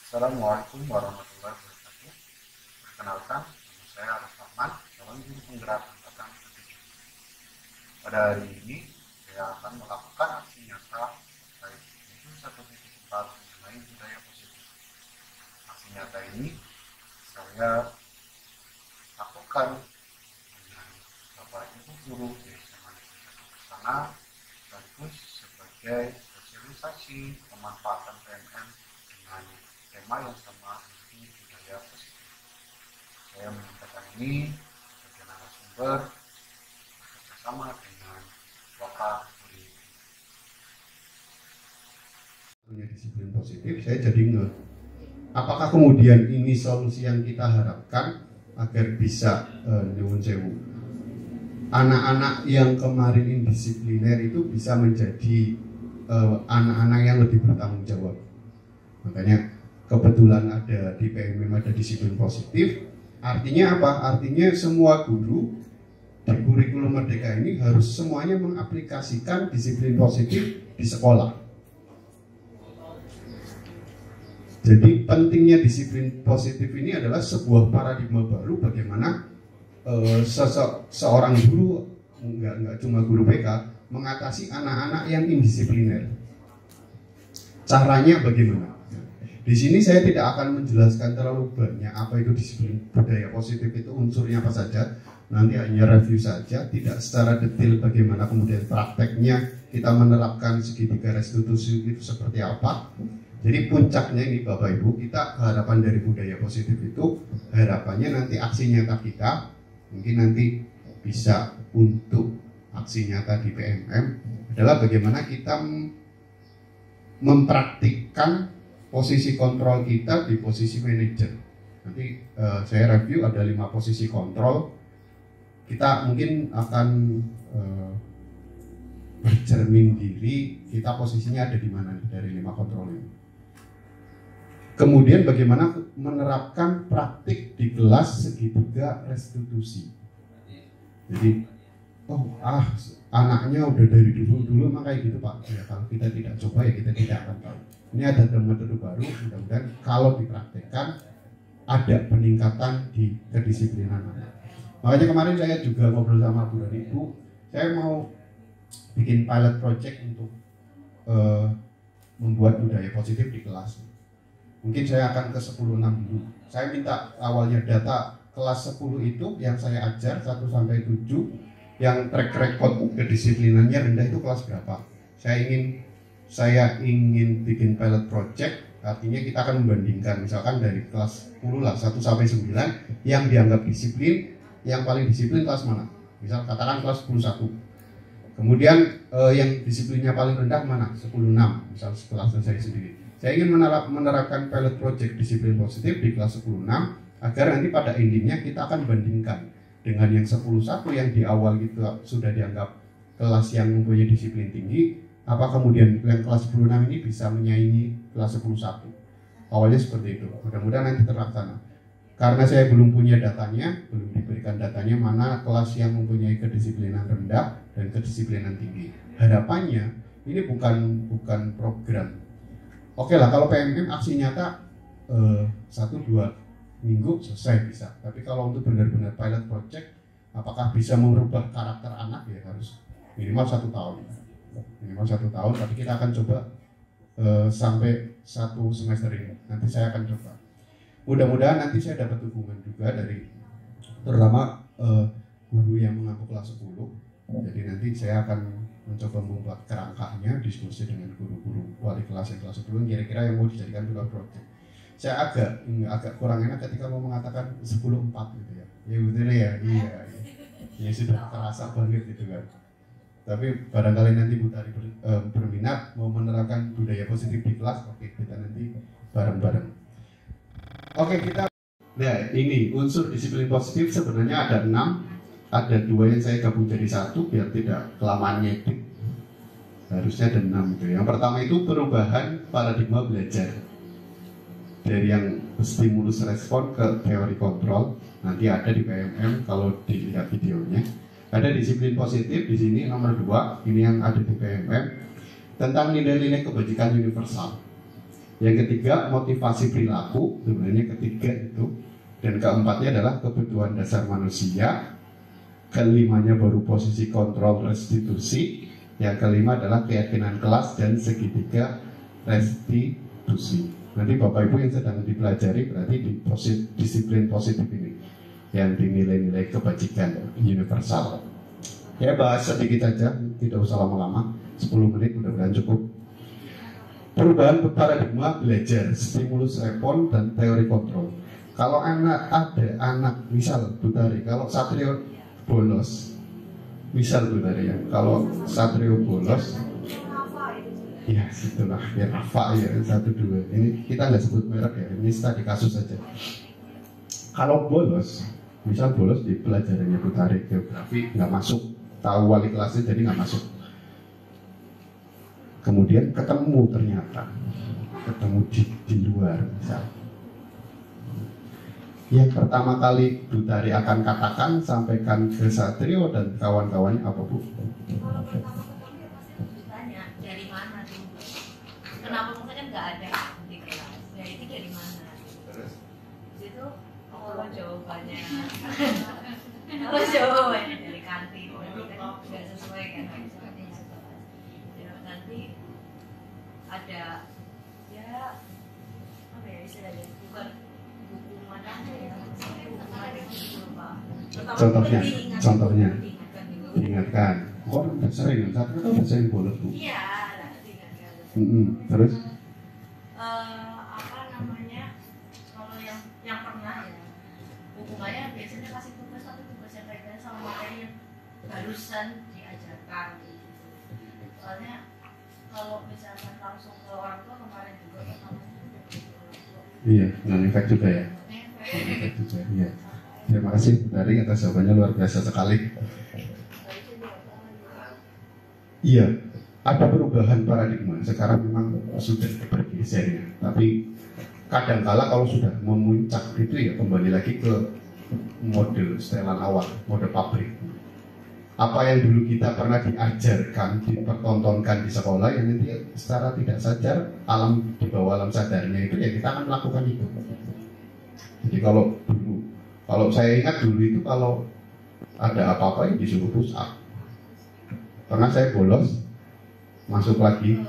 Assalamualaikum warahmatullahi wabarakatuh. Perkenalkan, nama saya Arif Rahman, calon guru penggerak angkatan ke-7. Pada hari ini, saya akan melakukan aksi nyata terkait menuju satu titik empat mengenai budaya positif. Aksi nyata ini saya lakukan dengan Bapak Ibu guru di SMA Negeri sana, sekaligus sebagai sosialisasi pemanfaatan PMM dengan tema yang sama, yaitu budaya positif. Saya menyampaikan ini sebagai narasumber bekerjasama dengan Bapak Guru. Disiplin positif, saya jadi apakah kemudian ini solusi yang kita harapkan agar bisa nyuwun sewu anak-anak yang kemarin indisipliner itu bisa menjadi anak-anak yang lebih bertanggung jawab. Makanya kebetulan ada di PMM ada disiplin positif. Artinya apa? Artinya semua guru di kurikulum Merdeka ini harus semuanya mengaplikasikan disiplin positif di sekolah. Jadi pentingnya disiplin positif ini adalah sebuah paradigma baru bagaimana seorang guru, nggak cuma guru BK, mengatasi anak-anak yang indisipliner. Caranya bagaimana? Di sini saya tidak akan menjelaskan terlalu banyak apa itu disiplin budaya positif itu unsurnya apa saja. Nanti hanya review saja, tidak secara detail bagaimana kemudian prakteknya kita menerapkan segitiga restitusi itu seperti apa. Jadi puncaknya ini Bapak Ibu, kita harapan dari budaya positif itu harapannya nanti aksi nyata kita mungkin nanti bisa untuk aksi nyata di PMM adalah bagaimana kita mempraktikkan posisi kontrol kita di posisi manajer. Nanti saya review ada 5 posisi kontrol. Kita mungkin akan bercermin diri kita posisinya ada di mana dari 5 kontrol ini. Kemudian bagaimana menerapkan praktik di kelas segitiga restitusi. Jadi, anaknya udah dari dulu emang kayak gitu Pak. Ya, kalau kita tidak coba ya kita tidak akan tahu. Ini ada metode baru, mudah-mudahan kalau dipraktekkan ada peningkatan di kedisiplinan anak. Makanya kemarin saya juga ngobrol sama Bu dan Ibu, saya mau bikin pilot project untuk membuat budaya positif di kelas. Mungkin saya akan ke 10-6 dulu. Saya minta awalnya data kelas 10 itu yang saya ajar 1 sampai 7 yang track record kedisiplinannya rendah itu kelas berapa. Saya ingin bikin pilot project, artinya kita akan membandingkan misalkan dari kelas 10 lah 1 sampai 9 yang dianggap disiplin, yang paling disiplin kelas mana? Misal katakan kelas 10-1. Kemudian yang disiplinnya paling rendah mana? 10-6, misal kelas saya sendiri. Saya ingin menerapkan pilot project disiplin positif di kelas 10-6 agar nanti pada endingnya kita akan bandingkan dengan yang 10-1 yang di awal gitu sudah dianggap kelas yang mempunyai disiplin tinggi, apa kemudian yang kelas 10-6 ini bisa menyaingi kelas 10-1. Awalnya seperti itu. Mudah-mudahan nanti terlaksana. Karena saya belum punya datanya, belum diberikan datanya mana kelas yang mempunyai kedisiplinan rendah dan kedisiplinan tinggi. Harapannya ini bukan program. Oke lah, kalau PMM aksi nyata 1-2 minggu selesai bisa. Tapi kalau untuk benar-benar pilot project, apakah bisa merubah karakter anak ya harus minimal 1 tahun. Minimal 1 tahun, tapi kita akan coba sampai 1 semester ini. Nanti saya akan coba. Mudah-mudahan nanti saya dapat dukungan juga dari terutama guru yang mengampu kelas 10. Jadi nanti saya akan mencoba membuat kerangkanya, diskusi dengan guru-guru wali kelas yang kelas 10 kira-kira yang mau dijadikan pilot project. Saya agak kurang enak ketika mau mengatakan 10-4 gitu ya. Ya betul ya, iya. Ya sudah terasa banget gitu kan. Tapi barangkali nanti Bu Tari berminat mau menerapkan budaya positif di kelas, oke kita nanti bareng-bareng. Oke kita. Nah ini unsur disiplin positif sebenarnya ada 6. Ada 2 yang saya gabung jadi 1 biar tidak kelamaan ngedit. Harusnya ada 6 gitu. Yang pertama itu perubahan paradigma belajar dari yang stimulus respon ke teori kontrol. Nanti ada di PMM kalau dilihat videonya. Ada disiplin positif di sini nomor 2. Ini yang ada di PMM tentang nilai-nilai kebajikan universal. Yang ketiga motivasi perilaku, sebenarnya ketiga itu. Dan keempatnya adalah kebutuhan dasar manusia. Kelimanya baru posisi kontrol restitusi. Yang kelima adalah keyakinan kelas dan segitiga restitusi. Nanti Bapak Ibu yang sedang dipelajari berarti di disiplin positif ini yang dinilai-nilai kebajikan universal. Ya bahas sedikit saja, tidak usah lama-lama, 10 menit mudah-mudahan cukup. Perubahan paradigma belajar, stimulus respon dan teori kontrol. Kalau ada anak, misal Butari, kalau Satrio bolos, misal Butari ya, kalau Satrio bolos, ya itulah ya Rafa ya 1, 2. Ini kita nggak sebut merek ya, ini tadi kasus saja. Kalau bolos, misal bolos di pelajarannya Butari geografi nggak masuk, tahu wali kelasnya jadi nggak masuk. Kemudian ketemu ternyata di luar misal. Yang pertama kali Butari akan katakan, sampaikan ke Satrio dan kawan-kawannya apa Bu? Kalau pertama ketemu ya pasti ditanya dari mana tuh? Kenapa maksudnya nggak ada di kelas? Ya itu dari mana? Terus? Itu jawabannya. Kalau jawabannya dari kantin, berarti kan nggak sesuai kan? Nanti ada ya apa ya istilahnya, bukan buku mana ya, Contohnya diingatkan. Kok udah sering, saat itu udah sering bolos Bu. Iya, diingatkan. Terus? Apa namanya? Kalau yang pernah ya, hubungannya biasanya kasih tugas satu tugas yang kaitannya sama materi yang barusan diajarkan. Soalnya kalau misalkan langsung ke orang tua kemarin juga iya, non-efek juga ya. Non-efek juga, iya. Terima kasih Butari atas jawabannya luar biasa sekali. Iya, ada perubahan paradigma. Sekarang memang sudah bergeser ya. Tapi kadangkala kalau sudah memuncak itu ya kembali lagi ke model setelan awal, model pabrik. Apa yang dulu kita pernah diajarkan, dipertontonkan di sekolah, yang nanti secara tidak sadar di bawah alam sadarnya itu ya kita akan melakukan itu. Jadi kalau saya ingat dulu itu kalau ada apa-apa yang disuruh push up. Pernah saya bolos, masuk lagi.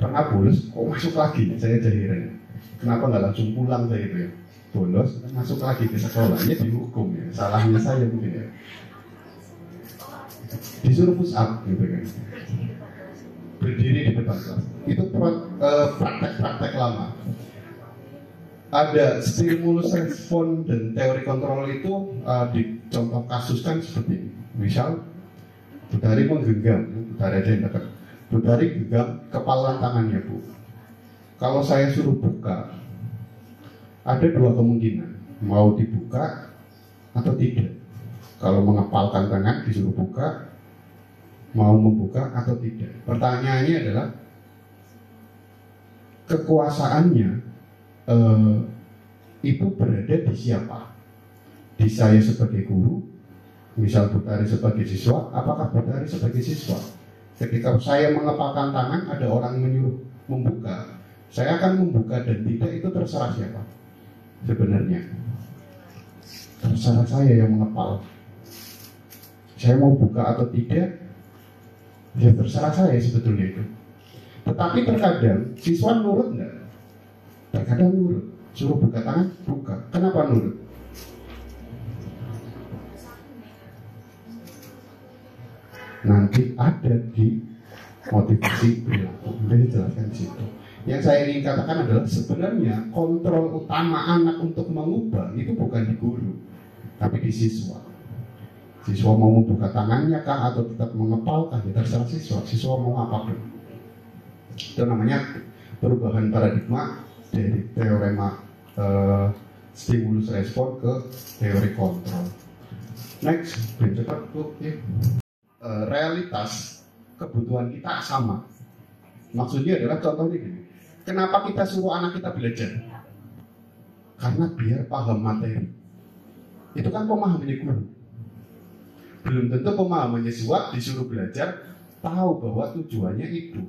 Pernah bolos, kok masuk lagi? Saya jadi heran. Kenapa nggak langsung pulang saya itu ya? Bolos, masuk lagi ke sekolahnya dihukum ya. Salahnya saya mungkin ya. Disuruh push up gitu kan, berdiri di depan kelas. Itu praktek-praktek lama. Ada stimulus respon dan teori kontrol itu dicontoh kasuskan seperti ini. Misal Butari menggenggam, Butari aja yang dekat. Butari genggam kepala tangannya Bu. Kalau saya suruh buka, ada dua kemungkinan, mau dibuka atau tidak. Kalau mengepalkan tangan disuruh buka, mau membuka atau tidak. Pertanyaannya adalah kekuasaannya itu berada di siapa? Di saya sebagai guru, misal Butari sebagai siswa, apakah Butari sebagai siswa? Ketika saya mengepalkan tangan, ada orang menyuruh membuka, saya akan membuka dan tidak, itu terserah siapa? Sebenarnya terserah saya yang mengepal. Saya mau buka atau tidak, ya terserah saya sebetulnya itu. Tetapi terkadang siswa nurut enggak? Terkadang nurut. Suruh buka tangan, buka. Kenapa nurut? Nanti ada di motivasi perilaku. Sudah dijelaskan di situ. Yang saya ingin katakan adalah sebenarnya kontrol utama anak untuk mengubah itu bukan di guru, tapi di siswa. Siswa mau membuka tangannya kah atau tetap mengepal kah, ya terserah siswa. Siswa mau apapun. Itu namanya perubahan paradigma dari teorema stimulus respon ke teori kontrol. Next, cepat Bu. Realitas kebutuhan kita sama. Maksudnya adalah contohnya gini. Kenapa kita suruh anak kita belajar? Karena biar paham materi. Itu kan pemahamannya guru. Belum tentu pemahamannya siswa disuruh belajar tahu bahwa tujuannya itu.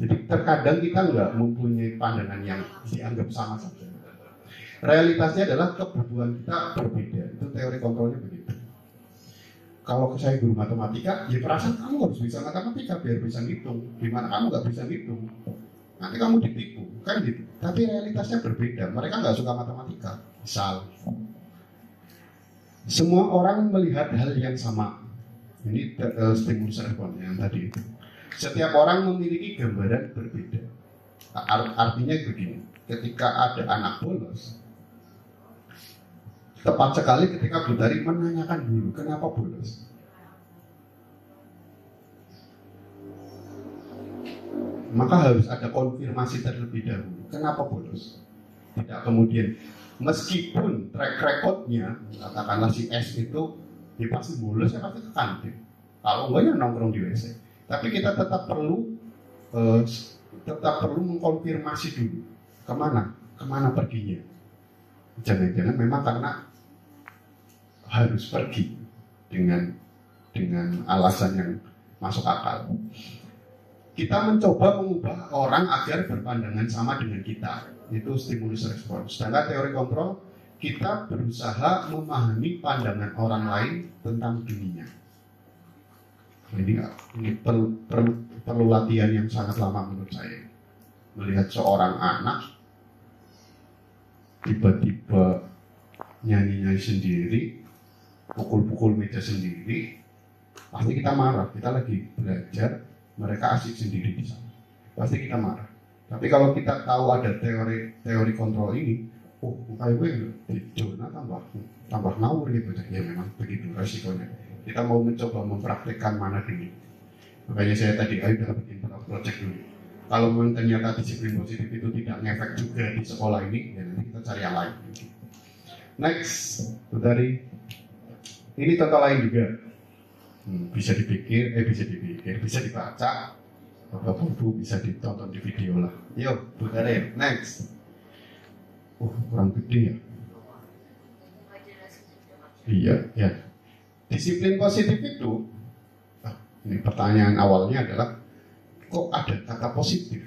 Jadi terkadang kita nggak mempunyai pandangan yang dianggap sama saja. Realitasnya adalah kebutuhan kita berbeda. Itu teori kontrolnya begitu. Kalau saya guru matematika, ya perasaan kamu harus bisa matematika biar bisa ngitung. Gimana kamu nggak bisa ngitung? Nanti kamu ditipu, kan gitu. Tapi realitasnya berbeda. Mereka nggak suka matematika. Misal, semua orang melihat hal yang sama. Ini stimulus respon yang tadi itu. Setiap orang memiliki gambaran berbeda. Artinya begini, ketika ada anak bolos, tepat sekali ketika Bu Tari menanyakan dulu kenapa bolos. Maka harus ada konfirmasi terlebih dahulu kenapa bolos. Tidak kemudian, meskipun track recordnya katakanlah si S itu dia pasti bolos, ya pasti ke kantin. Kalau enggak ya nongkrong di WC. Tapi kita tetap perlu mengkonfirmasi dulu kemana perginya. Jangan-jangan memang karena harus pergi dengan alasan yang masuk akal. Kita mencoba mengubah orang agar berpandangan sama dengan kita. Itu stimulus respon. Sedangkan teori kontrol, kita berusaha memahami pandangan orang lain tentang dirinya. Ini perlu latihan yang sangat lama menurut saya. Melihat seorang anak tiba-tiba nyanyi-nyanyi sendiri, pukul-pukul meja sendiri, pasti kita marah. Kita lagi belajar, mereka asik sendiri di sana. Pasti kita marah. Tapi kalau kita tahu ada teori kontrol ini, kayak gue di zona tambah ngawur gitu. Ya memang begitu resikonya. Kita mau mencoba mempraktekkan mana dulu. Makanya saya tadi udah bikin project dulu. Kalau memang ternyata disiplin positif itu tidak ngefek juga di sekolah ini, ya nanti kita cari yang lain. Next, dari ini contoh lain juga. Bisa dibaca, Bapak Ibu bisa ditonton di video lah. Yuk, Bu Dari, next. Kurang gede ya. Iya, ya. Disiplin positif itu, ini pertanyaan awalnya adalah, kok ada kata positif?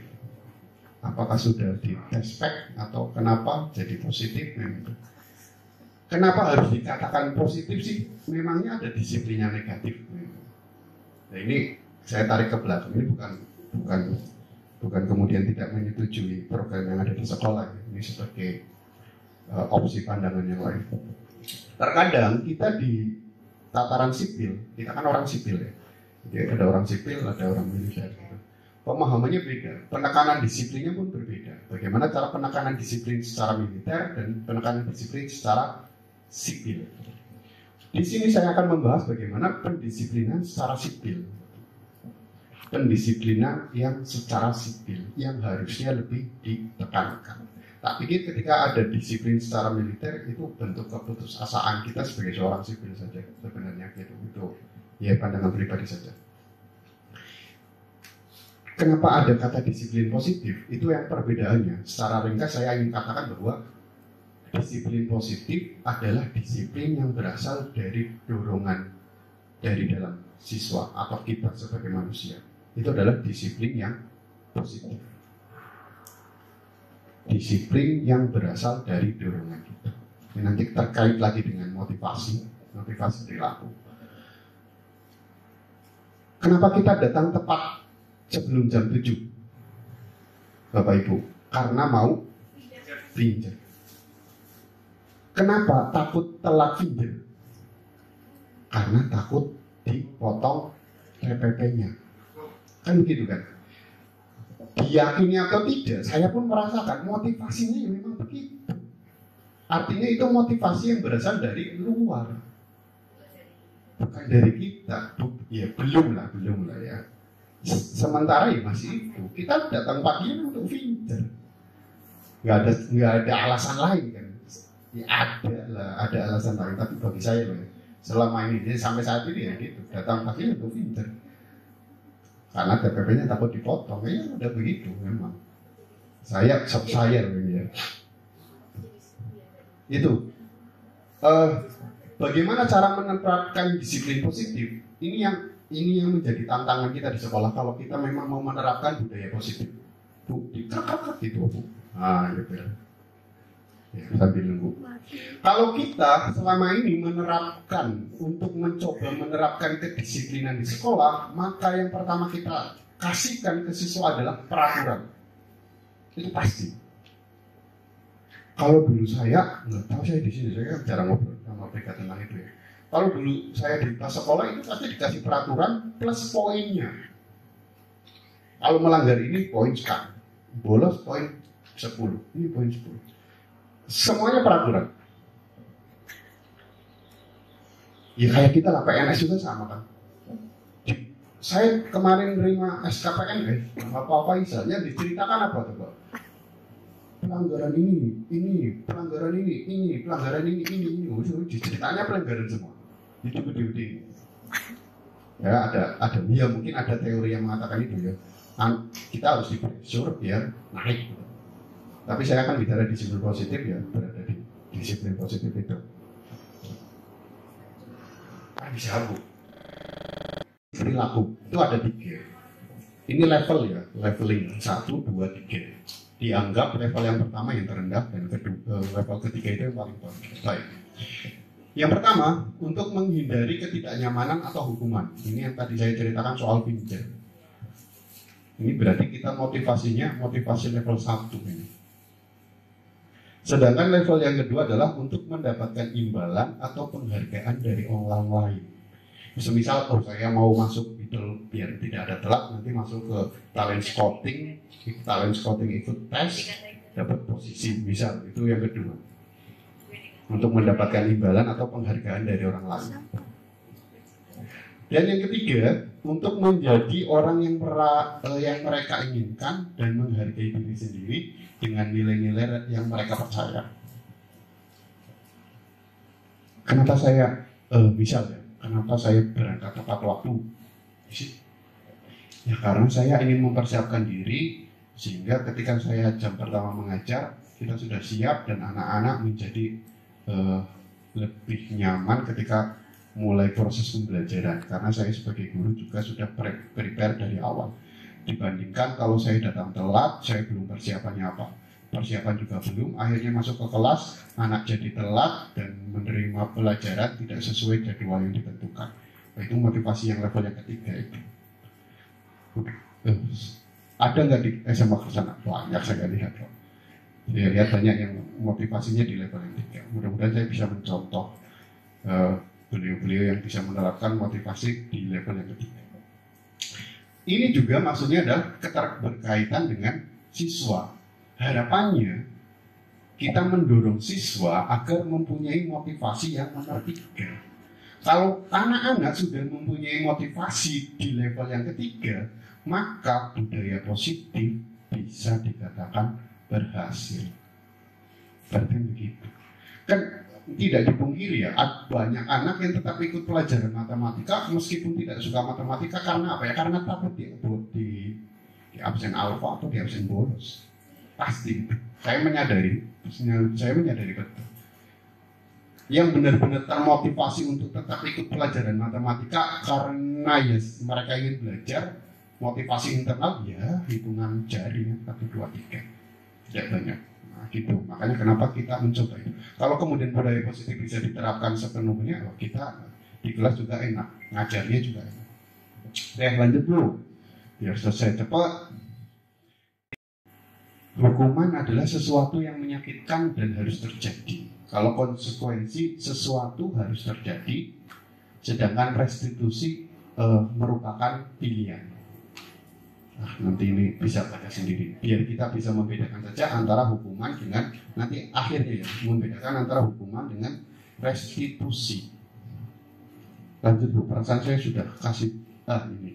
Apakah sudah ditespek atau kenapa jadi positif? Kenapa harus dikatakan positif sih? Memangnya ada disiplinnya negatif. Nah ini saya tarik ke belakang. Ini bukan kemudian tidak menyetujui program yang ada di sekolah. Ini sebagai opsi pandangan yang lain. Terkadang kita di tataran sipil, kita kan orang sipil ya. Jadi ada orang sipil, ada orang militer. Pemahamannya beda, penekanan disiplinnya pun berbeda. Bagaimana cara penekanan disiplin secara militer dan penekanan disiplin secara sipil. Di sini saya akan membahas bagaimana pendisiplinan secara sipil. Pendisiplinan yang secara sipil yang harusnya lebih ditekankan. Tak pikir ketika ada disiplin secara militer itu bentuk keputusasaan kita sebagai seorang sipil saja sebenarnya gitu. Itu ya pandangan pribadi saja. Kenapa ada kata disiplin positif? Itu yang perbedaannya. Secara ringkas saya ingin katakan bahwa disiplin positif adalah disiplin yang berasal dari dorongan dari dalam siswa atau kita sebagai manusia. Itu adalah disiplin yang positif. Disiplin yang berasal dari dorongan kita. Ini nanti terkait lagi dengan motivasi perilaku. Kenapa kita datang tepat sebelum jam 7? Bapak Ibu, karena mau pinjam. Kenapa takut telat pinjam? Karena takut dipotong TPP-nya. Kan begitu kan? Diyakini atau tidak, saya pun merasakan motivasinya memang begitu. Artinya itu motivasi yang berasal dari luar, bukan dari kita. Ya belum lah ya. Sementara ya masih itu. Kita datang pagi untuk pinter. Nggak ada alasan lain kan? Ya ada alasan lain. Tapi bagi saya loh, selama ini sampai saat ini ya gitu. Datang pagi untuk pinter. Karena TPP-nya takut dipotong, ya udah begitu memang. Saya ya. Itu. Bagaimana cara menerapkan disiplin positif? Ini yang ini yang menjadi tantangan kita di sekolah kalau kita memang mau menerapkan budaya positif. Bu, dikekat gitu, Bu. Nah, gitu ya. Ya, sambil nunggu. Kalau kita selama ini menerapkan untuk mencoba menerapkan kedisiplinan di sekolah, maka yang pertama kita kasihkan ke siswa adalah peraturan. Itu pasti. Kalau dulu saya, nggak tahu saya di sini, saya kan jarang ngobrol sama mereka tentang itu ya. Kalau dulu saya di kelas sekolah itu pasti dikasih peraturan plus poinnya. Kalau melanggar ini poin sekian, bolos poin 10, ini poin 10. Semuanya peraturan. Ya kayak kita lah, PNS juga sama kan. Saya kemarin nerima SKPN apa-apa misalnya diceritakan apa tuh Pak? Pelanggaran ini, pelanggaran ini, pelanggaran ini. Diceritanya pelanggaran semua. Itu gede-gede. Ya ada ya mungkin ada teori yang mengatakan itu ya. Kita harus dipressure biar naik. Tapi saya akan bicara disiplin positif ya, berada di disiplin positif itu. Kan bisa Bu. Perilaku itu ada 3. Ini level ya, leveling 1, 2, 3. Dianggap level yang pertama yang terendah dan level ketiga itu yang paling baik. Yang pertama, untuk menghindari ketidaknyamanan atau hukuman. Ini yang tadi saya ceritakan soal pinjam. Ini berarti kita motivasinya motivasi level 1 ini. Sedangkan level yang kedua adalah untuk mendapatkan imbalan atau penghargaan dari orang lain. Semisal, saya mau masuk itu biar tidak ada telat, nanti masuk ke talent scouting ikut tes, dapat posisi, misal itu yang kedua. Untuk mendapatkan imbalan atau penghargaan dari orang lain. Dan yang ketiga, untuk menjadi orang yang mereka inginkan dan menghargai diri sendiri dengan nilai-nilai yang mereka percaya. Kenapa saya, kenapa saya berangkat tepat waktu? Ya karena saya ingin mempersiapkan diri sehingga ketika saya jam pertama mengajar, kita sudah siap dan anak-anak menjadi lebih nyaman ketika mulai proses pembelajaran. Karena saya sebagai guru juga sudah prepare dari awal. Dibandingkan kalau saya datang telat, saya belum persiapannya apa. Persiapan juga belum, akhirnya masuk ke kelas, anak jadi telat dan menerima pelajaran tidak sesuai jadwal yang ditentukan. Nah, itu motivasi yang level yang ketiga itu. Ada nggak di SMA Kersana? Banyak saya lihat. Saya lihat banyak yang motivasinya di level yang ketiga. Mudah-mudahan saya bisa mencontoh beliau-beliau yang bisa menerapkan motivasi di level yang ketiga. Ini juga maksudnya adalah keterkaitan dengan siswa. Harapannya kita mendorong siswa agar mempunyai motivasi yang nomor 3. Kalau anak-anak sudah mempunyai motivasi di level yang ketiga, maka budaya positif bisa dikatakan berhasil. Berarti begitu. Kan tidak dipungkiri ya, banyak anak yang tetap ikut pelajaran matematika meskipun tidak suka matematika karena apa ya? Karena takut di absen alfa atau di absen bolos. Pasti. Saya menyadari betul. Yang benar-benar termotivasi untuk tetap ikut pelajaran matematika karena ya mereka ingin belajar, motivasi internal ya hitungan jari 1, 2, 3. Tidak banyak. Gitu. Makanya kenapa kita mencoba itu. Kalau kemudian budaya positif bisa diterapkan sepenuhnya, kita di kelas juga enak, ngajarnya juga enak. Lanjut dulu, biar selesai cepat. Hukuman adalah sesuatu yang menyakitkan dan harus terjadi. Kalau konsekuensi sesuatu harus terjadi, sedangkan restitusi merupakan pilihan. Nah, nanti ini bisa baca sendiri biar kita bisa membedakan saja antara hukuman dengan nanti akhirnya ya membedakan antara hukuman dengan restitusi. Lanjut Bu, perasaan saya sudah kasih ini.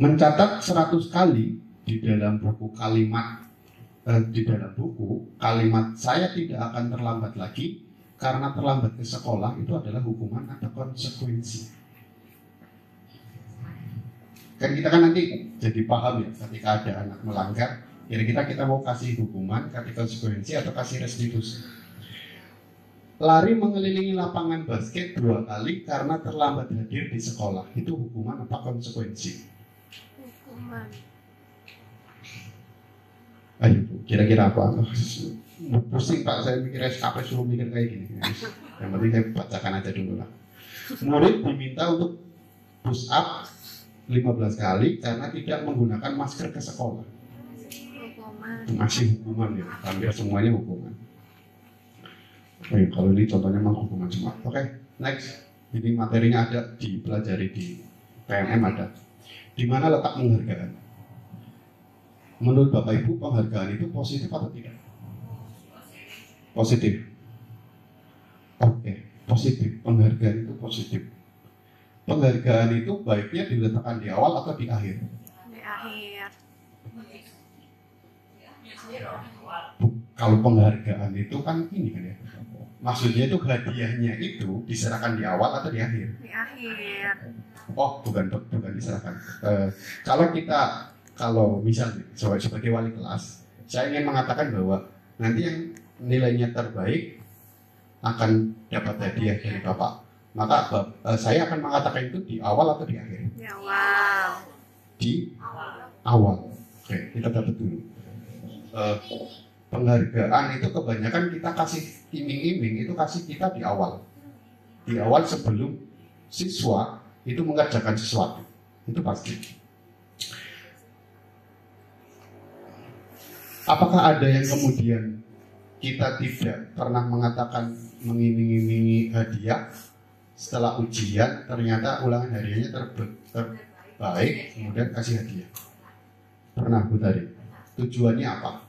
Mencatat 100 kali di dalam buku kalimat saya tidak akan terlambat lagi karena terlambat ke sekolah itu adalah hukuman atau konsekuensi. Kan kita kan nanti jadi paham ya ketika ada anak melanggar, kira-kira kita mau kasih hukuman, kasih konsekuensi atau kasih restitusi. lari mengelilingi lapangan basket 2 kali karena terlambat hadir di sekolah. Itu hukuman apa konsekuensi? Hukuman. Ayo, kira-kira apa? Pusing Pak, saya mikir apa suruh mikir kayak gini. Yang penting saya bacakan aja dulu lah. Murid diminta untuk push up 15 kali karena tidak menggunakan masker ke sekolah. Hukuman. Masih hukuman ya, hampir semuanya hukuman. Oke, kalau ini contohnya memang hukuman semua. Oke, next. Ini materinya ada dipelajari di PMM ada. Di mana letak penghargaan? Menurut Bapak Ibu, penghargaan itu positif atau tidak? Positif. Oke, positif. Penghargaan itu positif. Penghargaan itu baiknya diletakkan di awal atau di akhir? Di akhir. Kalau penghargaan itu kan ini kan ya. Maksudnya itu hadiahnya itu diserahkan di awal atau di akhir? Di akhir. Oh, bukan diserahkan. Kalau misalnya sebagai wali kelas, saya ingin mengatakan bahwa nanti yang nilainya terbaik akan dapat hadiah dari Bapak. Maka saya akan mengatakan itu di awal atau di akhir? Di awal. Di awal. Oke, kita dapat dulu. Penghargaan itu kebanyakan kita kasih iming-iming, itu kasih kita di awal. Di awal sebelum siswa itu mengerjakan sesuatu. Itu pasti. Apakah ada yang kemudian kita tidak pernah mengatakan mengiming-imingi hadiah setelah ujian ternyata ulangan hariannya terbaik kemudian kasih hadiah? Pernah Bu Tari? Tujuannya apa?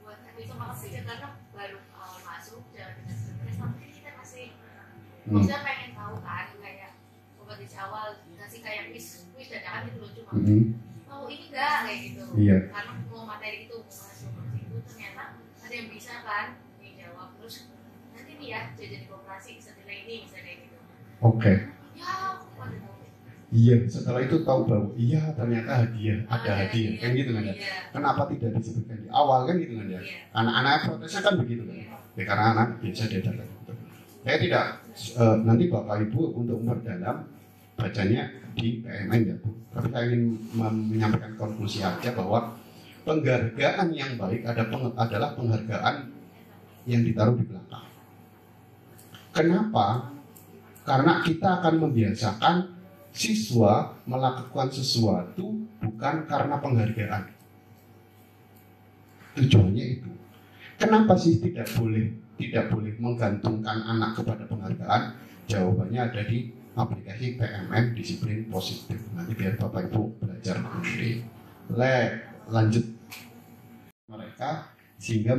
Buat itu makasih karena baru awal masuk jangan kita stres tapi kita masih maksudnya pengen tahu kan kayak kompetisi awal kasih kayak quiz dadakan gitu loh cuma mau ini enggak kayak gitu. Iya. Karena mau materi itu mau masuk itu ternyata ada yang bisa kan dijawab terus nanti nih ya jajan di koperasi bisa nilai ini misalnya gitu. Oke. Ya aku pada tahu. Iya, setelah itu tahu bahwa iya ternyata hadiah, ada hadiah, kan gitu kan ya. Iya. Kenapa tidak disebutkan di awal kan gitu kan ya. Iya. Anak-anak protesnya kan begitu kan. Iya. Ya, karena anak biasa dia datang. Saya tidak nanti Bapak Ibu untuk memperdalam bacanya di PMN ya Bu. Tapi saya ingin menyampaikan konklusi aja bahwa penghargaan yang baik adalah penghargaan yang ditaruh di belakang. Kenapa? Karena kita akan membiasakan siswa melakukan sesuatu bukan karena penghargaan. Tujuannya itu. Kenapa sih tidak boleh menggantungkan anak kepada penghargaan? Jawabannya ada di aplikasi PMM disiplin positif. Nanti biar Bapak Ibu belajar sendiri. Lanjut mereka sehingga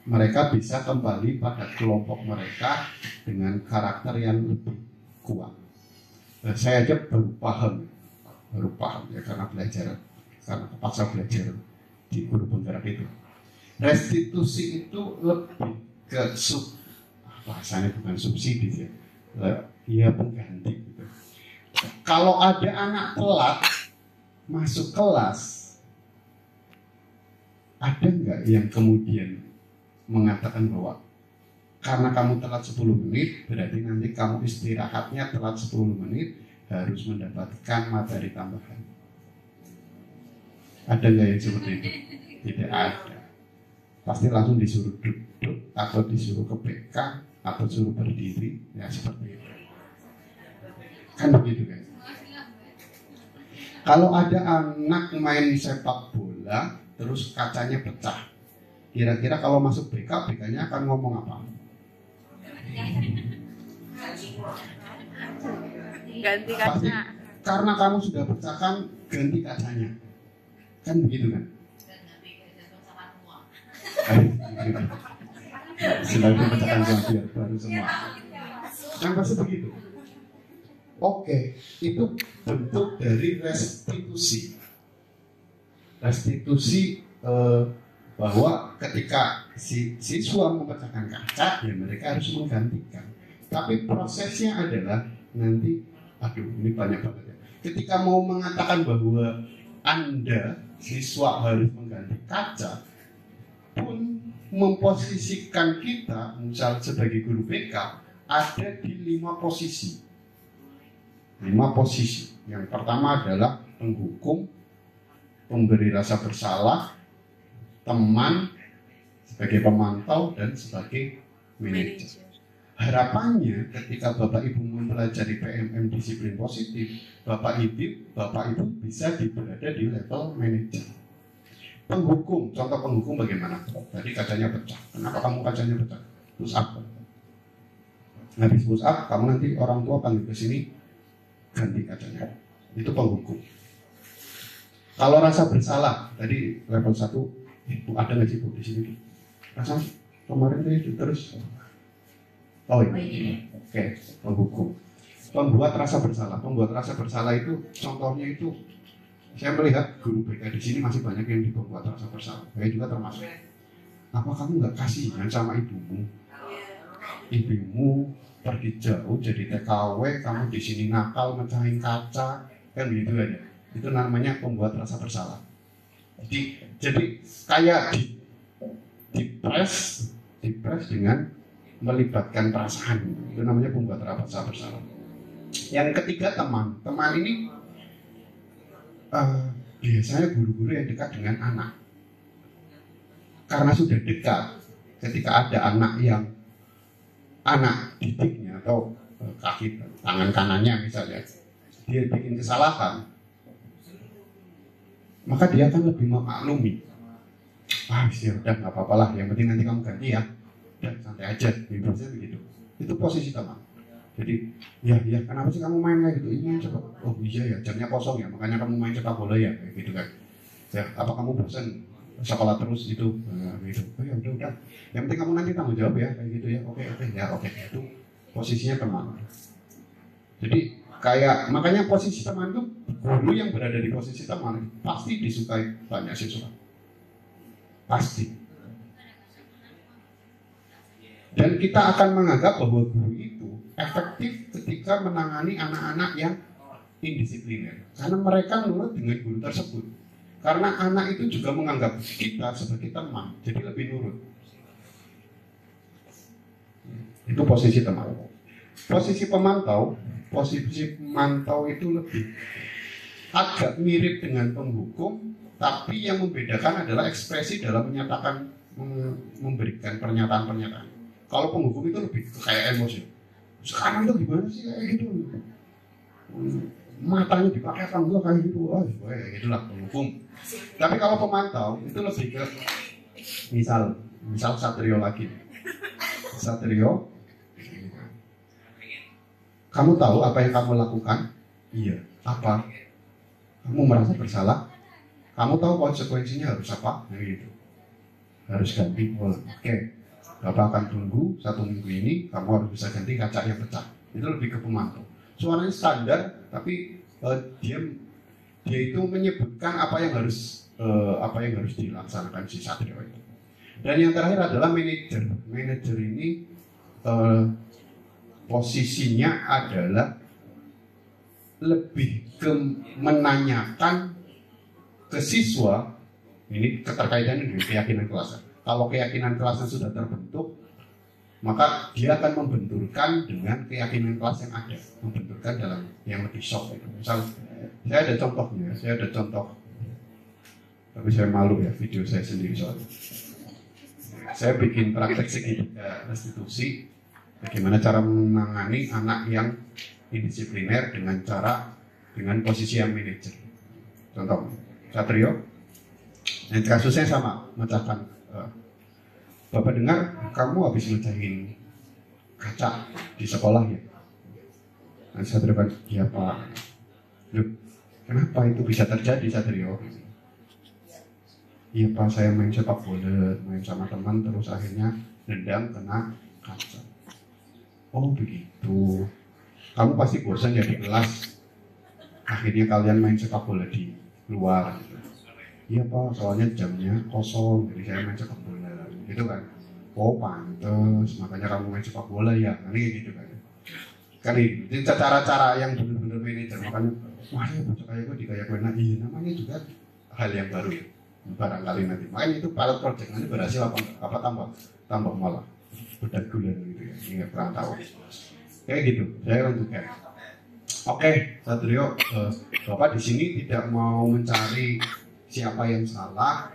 mereka bisa kembali pada kelompok mereka dengan karakter yang lebih kuat. Saya aja baru paham ya karena terpaksa belajar di guru penggerak itu. Restitusi itu lebih ke bahasanya bukan subsidi ya. Iya pengganti gitu. Kalau ada anak telat masuk kelas, ada nggak yang kemudian mengatakan bahwa karena kamu telat 10 menit berarti nanti kamu istirahatnya telat 10 menit harus mendapatkan materi tambahan? Ada nggak yang seperti itu? Tidak ada. Pasti langsung disuruh duduk atau disuruh ke BK atau suruh berdiri ya seperti itu. Kan begitu kan? Kalau ada anak main sepak bola terus kacanya pecah, kira-kira kalau masuk BK, BK-nya akan ngomong apa? Ganti Pasti, kaca. karena kamu sudah pecahkan, ganti kacanya. Kan begitu kan? Selain pemecahkan biar baru semua. Kan pasti begitu. Oke, itu bentuk dari restitusi. Restitusi bahwa ketika siswa memecahkan kaca, ya mereka harus menggantikan. Tapi prosesnya adalah nanti, ini banyak banget ya. Ketika mau mengatakan bahwa Anda siswa harus mengganti kaca, pun memposisikan kita misal sebagai guru BK ada di 5 posisi. 5 posisi. Yang pertama adalah penghukum, pemberi rasa bersalah, teman, sebagai pemantau, dan sebagai manajer. Harapannya ketika Bapak Ibu mempelajari PMM disiplin positif, Bapak Ibu bisa berada di level manajer. Penghukum, contoh penghukum bagaimana? Tadi kacanya pecah. Kenapa kamu kacanya pecah? Push up. Habis push up, kamu nanti orang tua panggil ke sini ganti kacanya. Itu penghukum. Kalau rasa bersalah, tadi level 1, Bu ada nggak sih Bu di sini? Rasa kemarin itu terus. Oh ini, oke, penghukum. Pembuat rasa bersalah. Pembuat rasa bersalah itu contohnya itu, saya melihat guru BK di sini masih banyak yang dibuat rasa bersalah. Saya juga termasuk. Apa kamu nggak kasihan sama ibumu? Ibumu pergi jauh jadi TKW, kamu di sini nakal mecahin kaca, kan begitu aja. Itu namanya pembuat rasa bersalah. Jadi kayak dipres dengan melibatkan perasaan, itu namanya pembuat rasa bersalah. Yang ketiga teman ini biasanya guru-guru yang dekat dengan anak, karena sudah dekat. Ketika ada anak didiknya atau kaki tangan kanannya misalnya, dia bikin kesalahan, maka dia akan lebih memaklumi. Ya udah nggak apa-apa lah, yang penting nanti kamu ganti ya. Santai aja, biasanya begitu. Itu posisi teman. Jadi, ya kenapa sih kamu main kayak gitu? Ini coba. Oh iya ya, jamnya kosong ya, makanya kamu main sepak bola ya, kayak gitu kan. Ya, apa kamu bosan sekolah terus gitu? Gitu. Oh ya udah. Yang penting kamu nanti tanggung jawab ya, kayak gitu ya. Oke. Itu posisinya teman. Jadi makanya posisi teman itu, guru yang berada di posisi teman pasti disukai banyak siswa. Pasti. Dan kita akan menganggap bahwa guru itu efektif ketika menangani anak-anak yang indisipliner. Karena mereka nurut dengan guru tersebut. Karena anak itu juga menganggap kita sebagai teman, jadi lebih nurut. Itu posisi teman. Posisi pemantau itu lebih agak mirip dengan penghukum, tapi yang membedakan adalah ekspresi dalam memberikan pernyataan-pernyataan. Kalau penghukum itu lebih kayak emosi. Sekarang itu gimana sih kayak gitu? Matanya dipakai apa enggak kayak gitu? Oh, ya gitulah penghukum. Tapi kalau pemantau itu lebih ke misal Satrio lagi. Satrio, kamu tahu apa yang kamu lakukan? Iya. Apa? Kamu merasa bersalah? Kamu tahu konsekuensinya harus apa? Nah, gitu. Harus ganti. Oke. Bapak akan tunggu 1 minggu ini, kamu harus bisa ganti kaca yang pecah. Itu lebih ke pemantau. Suaranya standar, tapi dia itu menyebutkan apa yang harus dilaksanakan si Satrio itu. Dan yang terakhir adalah manajer. Manajer ini posisinya adalah lebih ke menanyakan ke siswa, ini keterkaitannya dengan keyakinan kelasnya. Kalau keyakinan kelasnya sudah terbentuk, maka dia akan membenturkan dengan keyakinan kelas yang ada, membenturkan dalam yang lebih soft. Misal, saya ada contoh, tapi saya malu ya video saya sendiri soalnya. Saya bikin praktek segitiga restitusi, bagaimana cara menangani anak yang indisipliner dengan posisi yang manajer. Contoh, Satrio, yang kasusnya sama, mecahkan. Bapak dengar kamu habis mecahin kaca di sekolah ya? Nah, Satrio kan, iya Pak. Loh, kenapa itu bisa terjadi Satrio? Iya Pak, saya main sepak bola, main sama teman, terus akhirnya nendang kena kaca. Oh begitu. Kamu pasti bosan ya di kelas. Akhirnya kalian main sepak bola di luar. Iya Pak, soalnya jamnya kosong, jadi saya main sepak bola. Gitu kan? Oh pantes, makanya kamu main sepak bola ya, gitu kan? Kan ini, jadi cara-cara yang benar-benar manajer, makanya wah ya bocah kayak gue dikayak gue, iya namanya juga hal yang baru ya. barangkali nanti. Makanya itu pilot project nanti berhasil apa tambah malah bedak gula gitu ya, ingat perantau. Kayak gitu, saya lanjutkan. Oke, Satrio, Bapak di sini tidak mau mencari siapa yang salah.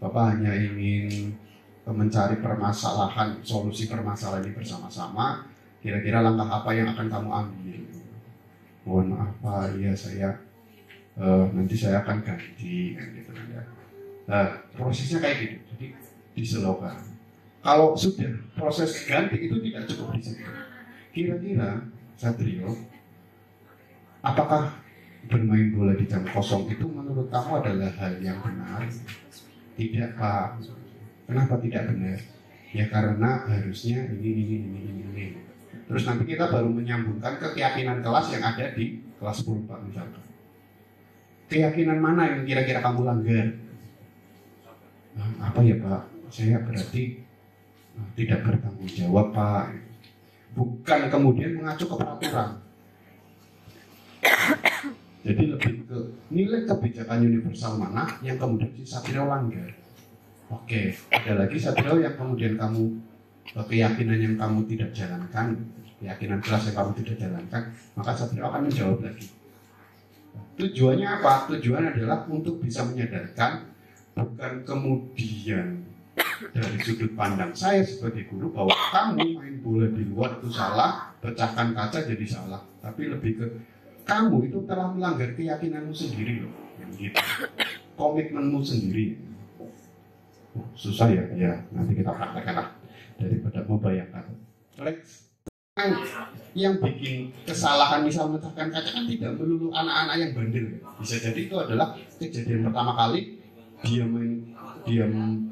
Bapak hanya ingin mencari permasalahan, solusi permasalahan ini bersama-sama. Kira-kira langkah apa yang akan kamu ambil? Mohon maaf Pak, ya saya nanti saya akan ganti kan gitu kan ya. Nah, prosesnya kayak gitu. Jadi diselowkan. Kalau sudah proses ganti itu tidak cukup di situ. Kira-kira Satrio, apakah bermain bola di jam kosong itu menurut kamu adalah hal yang benar? Tidak Pak. Kenapa tidak benar? Ya karena harusnya ini. Terus nanti kita baru menyambungkan ke keyakinan kelas yang ada di kelas 10 Pak misalkan. Keyakinan mana yang kira-kira kamu langgar? Apa ya Pak? Saya berarti tidak bertanggung jawab Pak. Bukan kemudian mengacu ke peraturan. Jadi lebih ke nilai kebijakan universal mana yang kemudian si Satrio langgar. Oke, ada lagi Satrio yang kemudian kamu keyakinan yang kamu tidak jalankan, keyakinan kelas yang kamu tidak jalankan, maka Satrio akan menjawab lagi. Tujuannya apa? Tujuan adalah untuk bisa menyadarkan, bukan kemudian dari sudut pandang saya sebagai guru bahwa kamu main bola di luar itu salah, pecahkan kaca jadi salah, tapi lebih ke kamu itu telah melanggar keyakinanmu sendiri loh, gitu. Komitmenmu sendiri. Susah ya, ya nanti kita praktekkan lah daripada membayangkan. Yang bikin kesalahan misal memecahkan kaca kan tidak melulu anak-anak yang bandel. Bisa jadi itu adalah kejadian pertama kali dia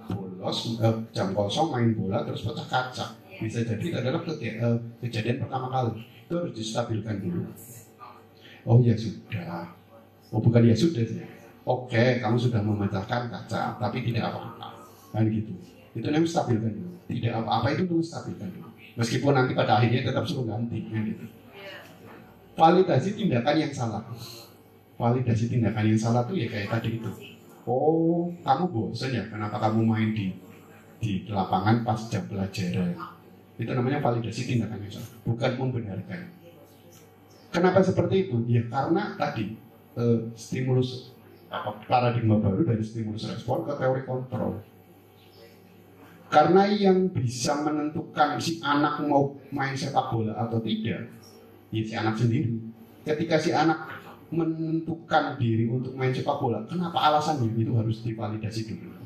bolos jam kosong main bola terus pecah kaca. Bisa jadi itu adalah kejadian pertama kali. Itu harus distabilkan dulu. Oh ya sudah. Oh bukan ya sudah sih. Oke, kamu sudah memecahkan kaca, tapi tidak apa-apa. Kan gitu. Itu namanya stabilkan dulu. Tidak apa-apa itu dulu stabilkan dulu. Meskipun nanti pada akhirnya tetap suruh ganti, kan gitu. Validasi tindakan yang salah. Validasi tindakan yang salah tuh ya kayak tadi itu. Oh, kamu bosan ya? Kenapa kamu main di lapangan pas jam pelajaran? Itu namanya validasi tindakan yang salah, bukan membenarkan. Kenapa seperti itu? Ya karena tadi stimulus paradigma baru dari stimulus respon ke teori kontrol. Karena yang bisa menentukan si anak mau main sepak bola atau tidak, ya si anak sendiri. Ketika si anak menentukan diri untuk main sepak bola, kenapa alasannya? Itu harus divalidasi dulu.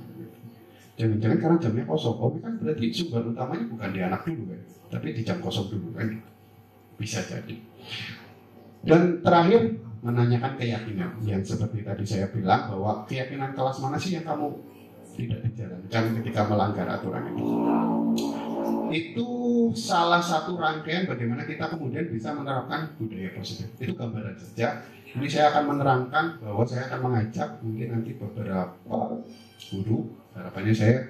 Jangan-jangan karena jamnya kosong. Oh, kan berarti sumber utamanya bukan di anak dulu kan, tapi di jam kosong dulu kan. Bisa jadi. Dan terakhir menanyakan keyakinan yang seperti tadi saya bilang bahwa keyakinan kelas mana sih yang kamu tidak dijalankan ketika melanggar aturan ini. Itu salah satu rangkaian bagaimana kita kemudian bisa menerapkan budaya positif. Itu gambaran saja. Ini saya akan menerangkan bahwa saya akan mengajak mungkin nanti beberapa guru. Harapannya saya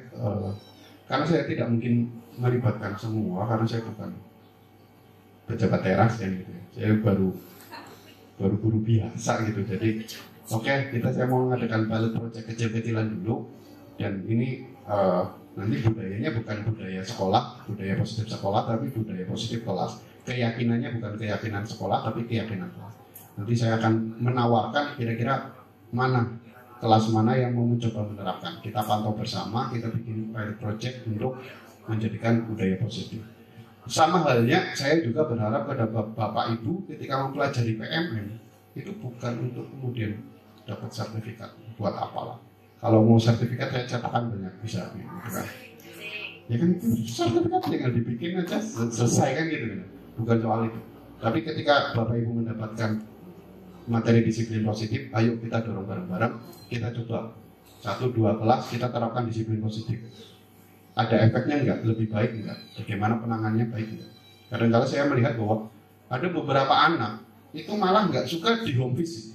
karena saya tidak mungkin melibatkan semua karena saya bukan pejabat teras ya gitu. Saya baru guru biasa gitu. Jadi saya mau mengadakan pilot project kecil-kecilan dulu. Dan ini nanti budayanya bukan budaya sekolah, budaya positif sekolah, tapi budaya positif kelas. Keyakinannya bukan keyakinan sekolah, tapi keyakinan kelas. Nanti saya akan menawarkan kira-kira mana kelas mana yang mau mencoba menerapkan. Kita pantau bersama, kita bikin pilot project untuk menjadikan budaya positif. Sama halnya, saya juga berharap pada Bapak Ibu ketika mempelajari PMM itu bukan untuk kemudian dapat sertifikat buat apalah. Kalau mau sertifikat saya cetakan banyak bisa gitu kan. Ya kan sertifikat tinggal dibikin aja selesai kan gitu kan. Bukan soal itu. Tapi ketika Bapak Ibu mendapatkan materi disiplin positif, ayo kita dorong bareng-bareng, kita coba 1-2 kelas kita terapkan disiplin positif. Ada efeknya enggak? Lebih baik enggak? Bagaimana penanganannya baik enggak? Kadang-kadang saya melihat bahwa ada beberapa anak itu malah enggak suka di home visit.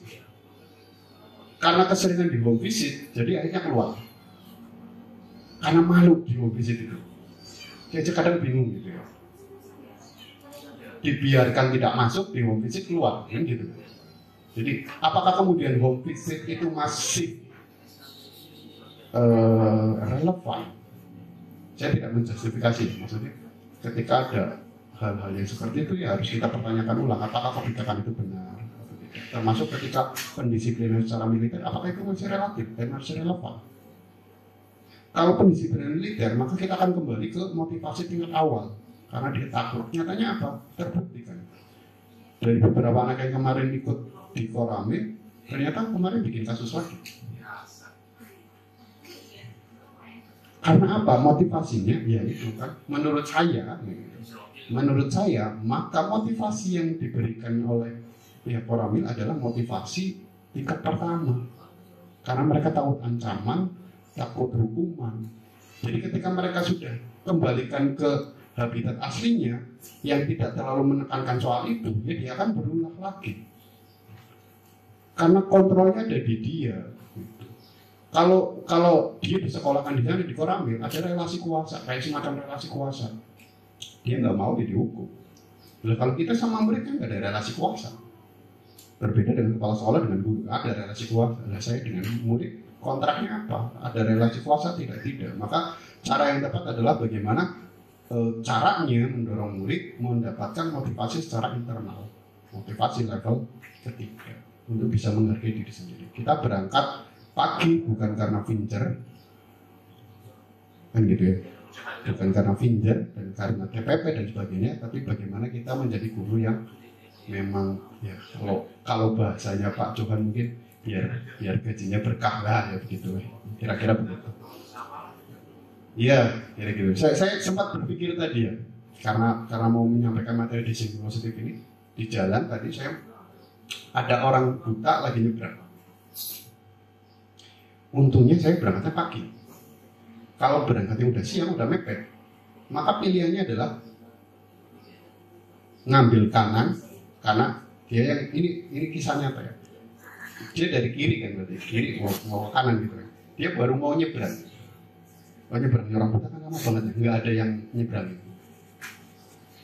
Karena keseringan di home visit, jadi akhirnya keluar. Karena malu di home visit itu. Saya kadang bingung gitu ya. Dibiarkan tidak masuk di home visit keluar, kan gitu. Jadi apakah kemudian home visit itu masih relevan. Saya tidak menjustifikasi, maksudnya ketika ada hal-hal yang seperti itu ya harus kita pertanyakan ulang apakah kebijakan itu benar atau tidak. Termasuk ketika pendisiplinan secara militer, apakah itu masih relatif dan masih relevan. Kalau pendisiplinan militer, maka kita akan kembali ke motivasi tingkat awal karena dia takut. Nyatanya apa? Terbukti kan. Dari beberapa anak yang kemarin ikut di Koramil, ternyata kemarin bikin kasus lagi. Karena apa? Motivasinya, ya itu kan. Menurut saya, maka motivasi yang diberikan oleh pihak Koramil adalah motivasi tingkat pertama. Karena mereka takut ancaman, takut hukuman. Jadi ketika mereka sudah kembalikan ke habitat aslinya, yang tidak terlalu menekankan soal itu, ya dia akan berulang lagi. Karena kontrolnya ada di dia. Kalau dia disekolahkan di sana di Koramil, ada relasi kuasa, kayak semacam relasi kuasa. Dia nggak mau dia dihukum. Nah, kalau kita sama murid kan nggak ada relasi kuasa. Berbeda dengan kepala sekolah dengan guru, ada relasi kuasa. Nah, saya dengan murid kontraknya apa? Ada relasi kuasa tidak? Maka cara yang tepat adalah bagaimana caranya mendorong murid mendapatkan motivasi secara internal, motivasi level ketiga untuk bisa menghargai diri sendiri. Kita berangkat pagi bukan karena pinter, kan gitu ya, bukan karena pinter dan karena TPP dan sebagainya, tapi bagaimana kita menjadi guru yang memang ya kalau bahasanya Pak Johan mungkin biar gajinya berkah lah ya begitu, kira-kira begitu. Iya, kira-kira. Saya sempat berpikir tadi ya, karena mau menyampaikan materi desain positif ini di jalan tadi saya ada orang buta lagi nyebrang. Untungnya saya berangkatnya pagi. Kalau berangkatnya udah siang, udah mepet, maka pilihannya adalah ngambil kanan karena dia yang ini kisahnya apa ya? Dia dari kiri kan berarti kiri mau ke kanan gitu kan. Dia baru mau nyebrang. Nyebrang orang buta kan lama banget ya, nggak ada yang nyebrang.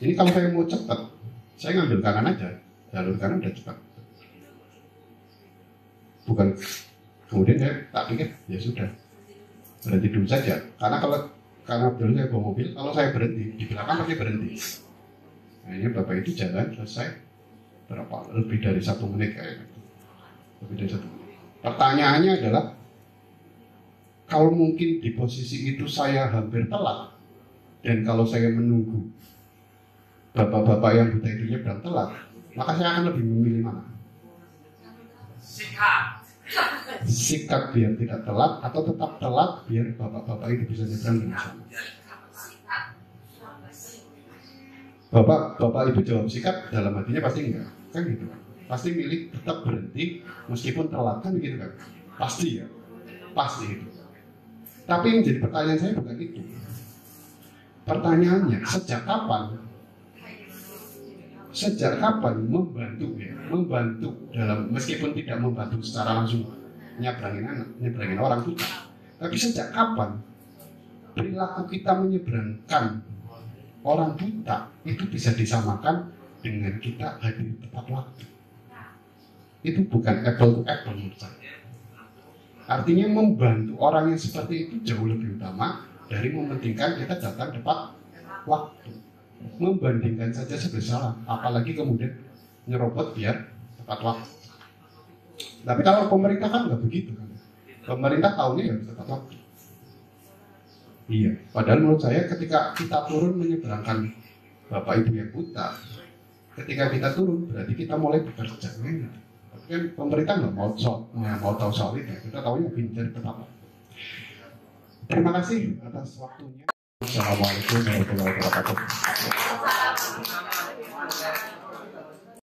Ini kalau saya mau cepat, saya ngambil kanan aja, jalur kanan udah cepat. Bukan. Kemudian saya tak pikir, ya sudah, berhenti dulu saja. Karena dulu saya bawa mobil, kalau saya berhenti, di belakang pasti berhenti. Nah ini Bapak itu jalan selesai, berapa? Lebih dari 1 menit kayaknya. Lebih dari 1 menit. Pertanyaannya adalah, kalau mungkin di posisi itu saya hampir telat, dan kalau saya menunggu bapak-bapak yang buta itu nyebrang telat, maka saya akan lebih memilih mana? Sikap biar tidak telat atau tetap telat biar bapak-bapak itu bisa nyebrang dengan sama. Bapak itu jawab sikap dalam hatinya pasti enggak, kan gitu kan? Pasti milih tetap berhenti meskipun telat kan gitu kan? Pasti ya, pasti itu. Tapi yang jadi pertanyaan saya bukan itu. Pertanyaannya sejak kapan membantu dalam meskipun tidak membantu secara langsung nyebrangin orang buta, tapi sejak kapan perilaku kita menyeberangkan orang buta itu bisa disamakan dengan kita hadir tepat waktu? Itu bukan apple to apple menurut saya. Artinya membantu orang yang seperti itu jauh lebih utama dari mementingkan kita datang tepat waktu. Membandingkan saja sebesar, apalagi kemudian nyerobot biar tepat waktu. Tapi kalau pemerintah kan nggak begitu kan. Pemerintah tahunya ya tepat waktu. Iya, padahal menurut saya ketika kita turun menyeberangkan bapak ibu yang buta, ketika kita turun berarti kita mulai bekerja. Tapi kan pemerintah nggak mau tahu soal itu. Kita tahunya pintar tepat waktu. Terima kasih atas waktunya. Assalamualaikum warahmatullahi wabarakatuh.